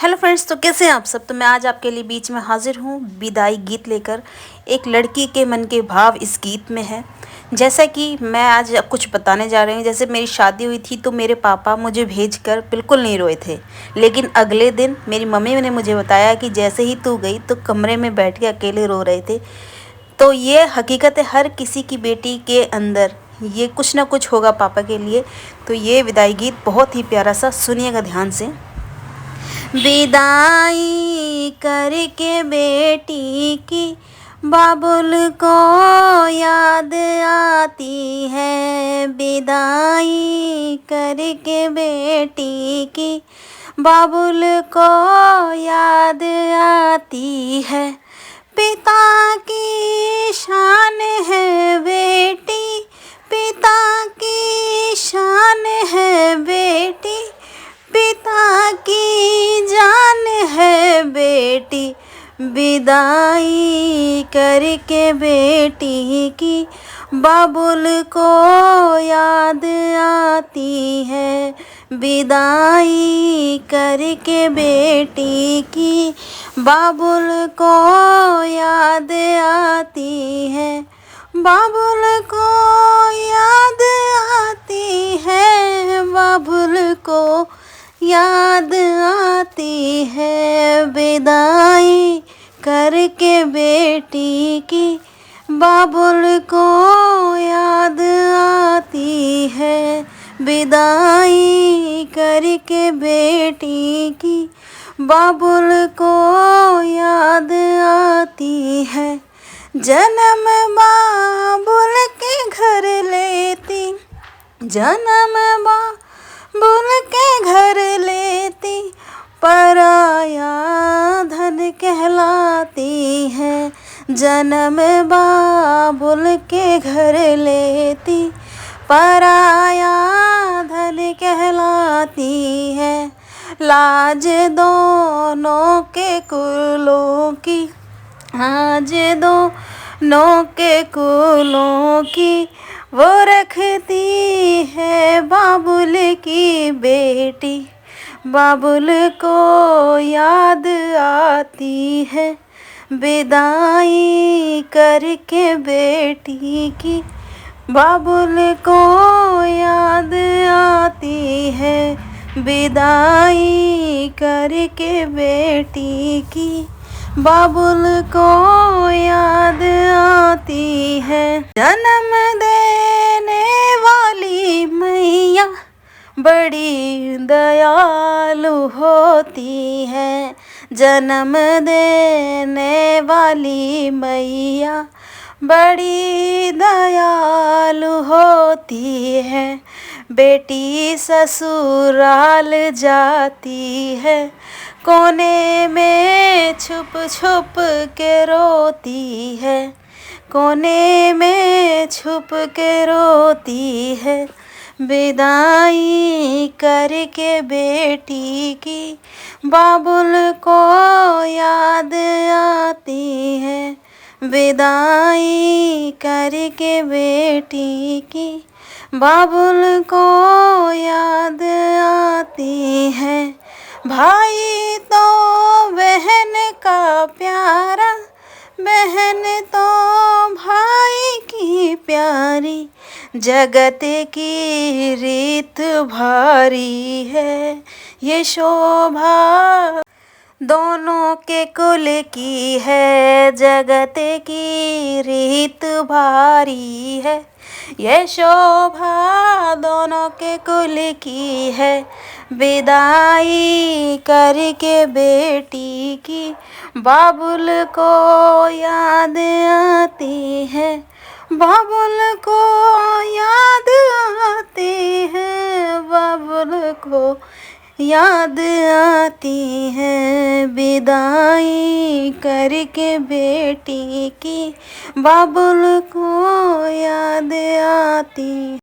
Hello friends, तो कैसे हैं आप सब। तो मैं आज आपके लिए बीच में हाजिर हूँ विदाई गीत लेकर। एक लड़की के मन के भाव इस गीत में है। जैसा कि मैं आज कुछ बताने जा रही हूँ। जैसे मेरी शादी हुई थी तो मेरे पापा मुझे भेजकर बिल्कुल नहीं रोए थे, लेकिन अगले दिन मेरी मम्मी ने मुझे बताया कि जैसे ही तू गई तो कमरे में बैठ के अकेले रो रहे थे। तो ये हकीकत है, हर किसी की बेटी के अंदर ये कुछ ना कुछ होगा पापा के लिए। तो ये विदाई गीत बहुत ही प्यारा सा, सुनिएगा ध्यान से। विदाई करके बेटी की बाबुल को याद आती है। विदाई करके बेटी की बाबुल को याद आती है। पिता की शान है बेटी, पिता की शान है बेटी, पिता की जान है बेटी। विदाई करके बेटी की बाबुल को याद आती है। विदाई करके बेटी की बाबुल को याद आती है। बाबुल को याद आती है, बाबुल को याद आती है। विदाई करके बेटी की बाबुल को याद आती है। विदाई करके बेटी की बाबुल को याद आती है। जन्म बाबुल के घर लेती, जन्म बाबुल के घर लेती, पराया धन कहलाती है। जन्म बाबुल के घर लेती, पराया धन कहलाती है। लाज दोनों के कुलों की, आज दोनों के कुलों की, वो रखती है बाबुल की बेटी। बाबुल को याद आती है। विदाई करके बेटी की बाबुल को याद आती है। विदाई करके बेटी की बाबुल को याद आती है। जन्म देने वाली मैया बड़ी दयालु होती है। जन्म देने वाली मैया बड़ी दयालु होती है। बेटी ससुराल जाती है, कोने में छुप छुप के रोती है, कोने में छुप के रोती है। विदाई करके बेटी की बाबुल को याद आती है। विदाई करके बेटी की बाबुल को याद आती है। भाई तो बहन का प्यारा, बहन तो भाई की प्यारी, जगत की रीत भारी है। ये शोभा दोनों के कुल की है, जगत की रीत भारी है। ये शोभा दोनों के कुल की है। विदाई करके बेटी की बाबुल को याद आती है। बाबुल को याद आती है, बाबुल को याद आती है। विदाई करके बेटी की बाबुल को याद आती